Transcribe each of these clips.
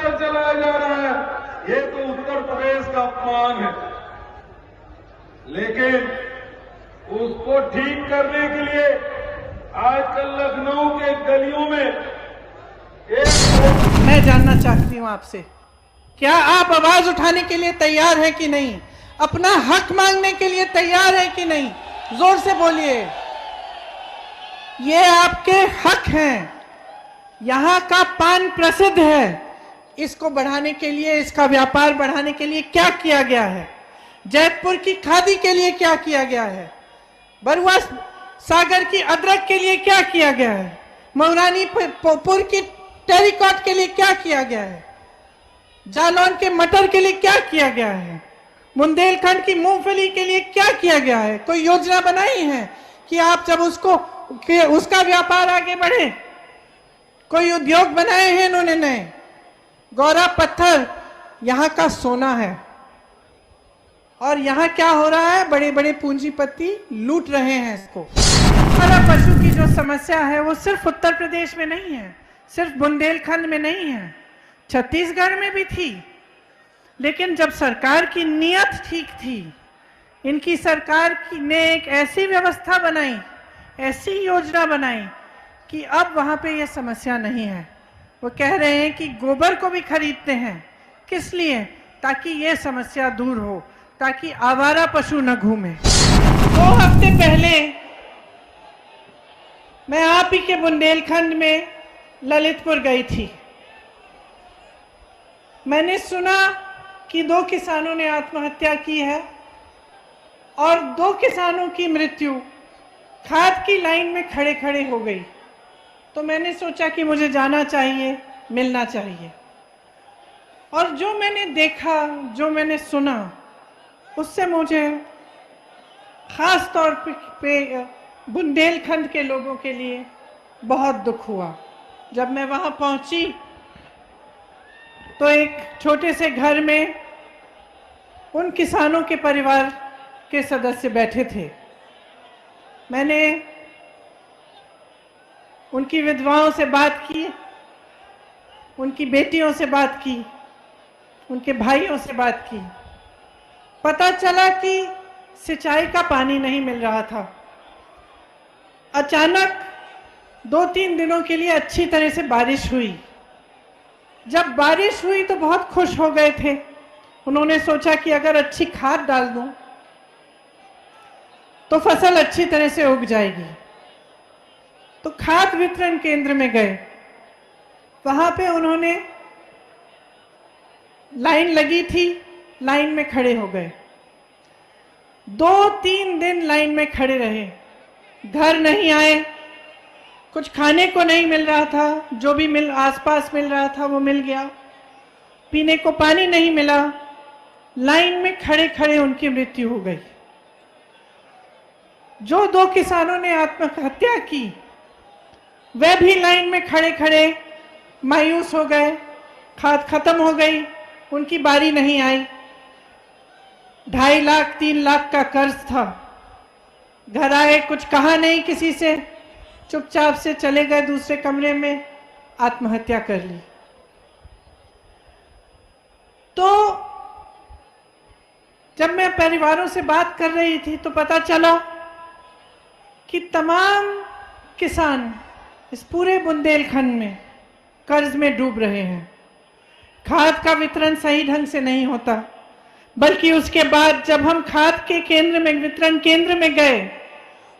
पर चलाया जा रहा है। ये तो उत्तर प्रदेश का अपमान है। लेकिन उसको ठीक करने के लिए आजकल लखनऊ के गलियों में मैं जानना चाहती हूं आपसे, क्या आप आवाज उठाने के लिए तैयार है कि नहीं? अपना हक मांगने के लिए तैयार है कि नहीं? जोर से बोलिए। ये आपके हक हैं। यहां का पान प्रसिद्ध है। इसको बढ़ाने के लिए, इसका व्यापार बढ़ाने के लिए क्या किया गया है? जैतपुर की खादी के लिए क्या किया गया है? बरुआ सागर की अदरक के लिए क्या किया गया है? मऊरानीपुर की टेरिकॉट के लिए क्या किया गया है? जालौन के मटर के लिए क्या किया गया है? बुंदेलखंड की मूंगफली के लिए क्या किया गया है? कोई योजना बनाई है कि आप जब उसका व्यापार आगे बढ़े? कोई उद्योग बनाए हैं इन्होंने नए? गौरा पत्थर यहां का सोना है और यहां क्या हो रहा है? बड़े बड़े पूंजीपति लूट रहे हैं इसको। आवारा पशु की जो समस्या है वो सिर्फ उत्तर प्रदेश में नहीं है, सिर्फ बुंदेलखंड में नहीं है, छत्तीसगढ़ में भी थी। लेकिन जब सरकार की नीयत ठीक थी, इनकी सरकार ने एक ऐसी व्यवस्था बनाई, ऐसी योजना बनाई कि अब वहां पे ये समस्या नहीं है। वो कह रहे हैं कि गोबर को भी खरीदते हैं। किस लिए? ताकि ये समस्या दूर हो, ताकि आवारा पशु न घूमे। 2 हफ्ते पहले मैं आप ही के बुंदेलखंड में ललितपुर गई थी। मैंने सुना कि 2 किसानों ने आत्महत्या की है और 2 किसानों की मृत्यु खाद की लाइन में खड़े खड़े हो गई। तो मैंने सोचा कि मुझे जाना चाहिए, मिलना चाहिए। और जो मैंने देखा, जो मैंने सुना, उससे मुझे खास तौर पे बुंदेलखंड के लोगों के लिए बहुत दुख हुआ। जब मैं वहां पहुंची तो एक छोटे से घर में उन किसानों के परिवार के सदस्य बैठे थे। मैंने उनकी विधवाओं से बात की, उनकी बेटियों से बात की, उनके भाइयों से बात की। पता चला कि सिंचाई का पानी नहीं मिल रहा था। अचानक 2-3 दिनों के लिए अच्छी तरह से बारिश हुई। जब बारिश हुई तो बहुत खुश हो गए थे। उन्होंने सोचा कि अगर अच्छी खाद डाल दूं तो फसल अच्छी तरह से उग जाएगी। तो खाद वितरण केंद्र में गए। वहां पे उन्होंने लाइन लगी थी, लाइन में खड़े हो गए। 2-3 दिन लाइन में खड़े रहे। घर नहीं आए, कुछ खाने को नहीं मिल रहा था, जो भी आसपास मिल रहा था वो मिल गया। पीने को पानी नहीं मिला। लाइन में खड़े खड़े उनकी मृत्यु हो गई। जो 2 किसानों ने आत्महत्या की, वे भी लाइन में खड़े खड़े मायूस हो गए। खाद खत्म हो गई, उनकी बारी नहीं आई। 2.5 लाख 3 लाख का कर्ज था। घर आए, कुछ कहा नहीं किसी से, चुपचाप से चले गए दूसरे कमरे में, आत्महत्या कर ली। तो जब मैं परिवारों से बात कर रही थी तो पता चला कि तमाम किसान इस पूरे बुंदेलखंड में कर्ज में डूब रहे हैं। खाद का वितरण सही ढंग से नहीं होता, बल्कि उसके बाद जब हम खाद के केंद्र में, वितरण केंद्र में गए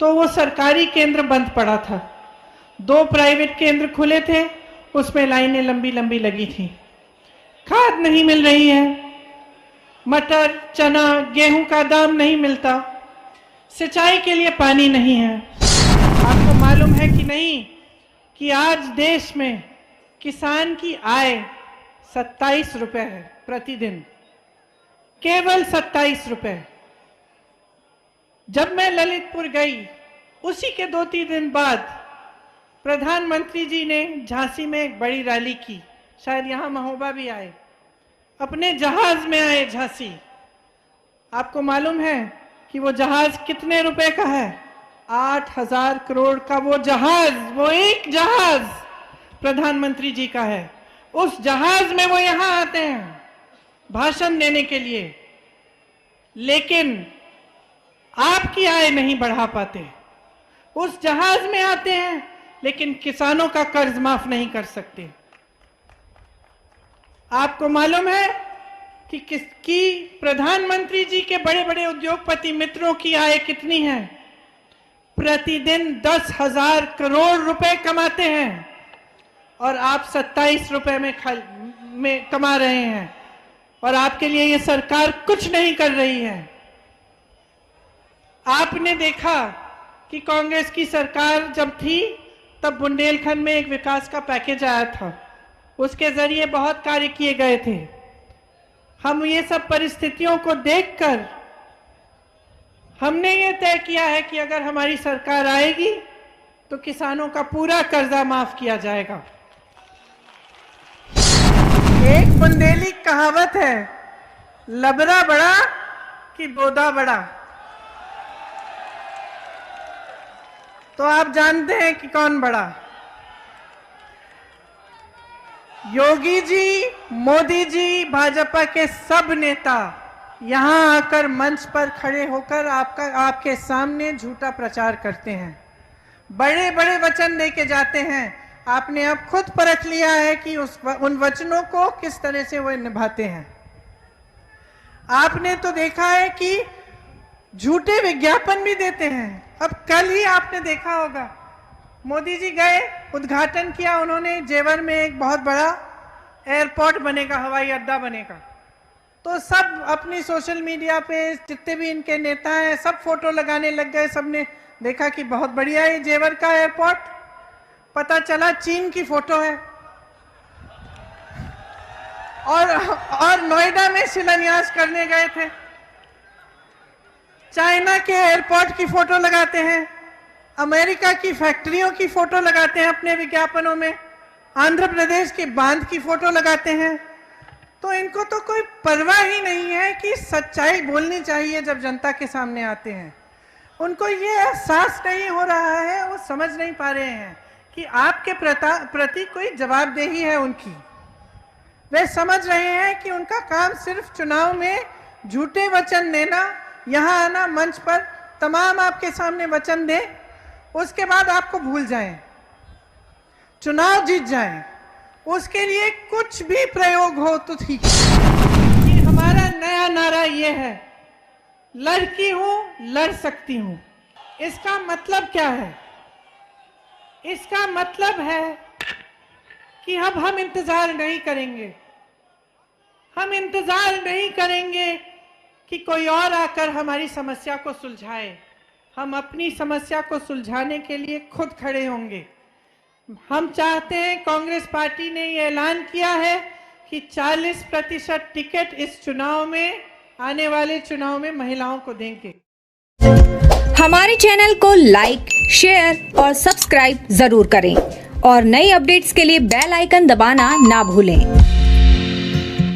तो वो सरकारी केंद्र बंद पड़ा था। 2 प्राइवेट केंद्र खुले थे, उसमें लाइनें लंबी लंबी लगी थी। खाद नहीं मिल रही है, मटर, चना, गेहूं का दाम नहीं मिलता, सिंचाई के लिए पानी नहीं है। आपको मालूम है कि नहीं कि आज देश में किसान की आय 27 रुपए है प्रतिदिन, केवल 27 रुपए। जब मैं ललितपुर गई, उसी के 2-3 दिन बाद प्रधानमंत्री जी ने झांसी में एक बड़ी रैली की। शायद यहां महोबा भी आए, अपने जहाज में आए झांसी। आपको मालूम है कि वो जहाज कितने रुपए का है? 8,000 करोड़ का वो जहाज, वो एक जहाज प्रधानमंत्री जी का है। उस जहाज में वो यहां आते हैं भाषण देने के लिए, लेकिन आपकी आय नहीं बढ़ा पाते। उस जहाज में आते हैं लेकिन किसानों का कर्ज माफ नहीं कर सकते। आपको मालूम है कि प्रधानमंत्री जी के बड़े बड़े उद्योगपति मित्रों की आय कितनी है? प्रतिदिन 10,000 करोड़ रुपए कमाते हैं और आप 27 रुपए में कमा रहे हैं, और आपके लिए ये सरकार कुछ नहीं कर रही है। आपने देखा कि कांग्रेस की सरकार जब थी तब बुंदेलखंड में एक विकास का पैकेज आया था, उसके जरिए बहुत कार्य किए गए थे। हम ये सब परिस्थितियों को देखकर हमने ये तय किया है कि अगर हमारी सरकार आएगी तो किसानों का पूरा कर्जा माफ किया जाएगा। एक बुंदेली कहावत है, लबरा बड़ा कि बोदा बड़ा। तो आप जानते हैं कि कौन बड़ा? योगी जी, मोदी जी, भाजपा के सब नेता यहां आकर मंच पर खड़े होकर आपके सामने झूठा प्रचार करते हैं, बड़े बड़े वचन देके जाते हैं। आपने अब खुद परख लिया है कि उन वचनों को किस तरह से वो निभाते हैं। आपने तो देखा है कि झूठे विज्ञापन भी देते हैं। अब कल ही आपने देखा होगा, मोदी जी गए, उद्घाटन किया उन्होंने, जेवर में एक बहुत बड़ा एयरपोर्ट बनेगा, हवाई अड्डा बनेगा। तो सब अपनी सोशल मीडिया पे जितने भी इनके नेता हैं सब फोटो लगाने लग गए। सबने देखा कि बहुत बढ़िया है जेवर का एयरपोर्ट, पता चला चीन की फोटो है। और नोएडा में शिलान्यास करने गए थे, चाइना के एयरपोर्ट की फोटो लगाते हैं, अमेरिका की फैक्ट्रियों की फोटो लगाते हैं अपने विज्ञापनों में, आंध्र प्रदेश के बांध की फोटो लगाते हैं। तो इनको तो कोई परवाह ही नहीं है कि सच्चाई बोलनी चाहिए जब जनता के सामने आते हैं। उनको ये एहसास नहीं हो रहा है, वो समझ नहीं पा रहे हैं कि आपके प्रति कोई जवाबदेही है उनकी। वे समझ रहे हैं कि उनका काम सिर्फ चुनाव में झूठे वचन देना, यहाँ आना, मंच पर तमाम आपके सामने वचन दे, उसके बाद आपको भूल जाएं, चुनाव जीत जाएं, उसके लिए कुछ भी प्रयोग हो तो ठीक है। हमारा नया नारा ये है, लड़की हूं लड़ सकती हूं। इसका मतलब क्या है? इसका मतलब है कि अब हम इंतजार नहीं करेंगे। हम इंतजार नहीं करेंगे कि कोई और आकर हमारी समस्या को सुलझाए। हम अपनी समस्या को सुलझाने के लिए खुद खड़े होंगे। हम चाहते हैं, कांग्रेस पार्टी ने ये ऐलान किया है कि 40% टिकट इस चुनाव में, आने वाले चुनाव में महिलाओं को देंगे। हमारे चैनल को लाइक, शेयर और सब्सक्राइब जरूर करें और नई अपडेट्स के लिए बेल आइकन दबाना ना भूलें।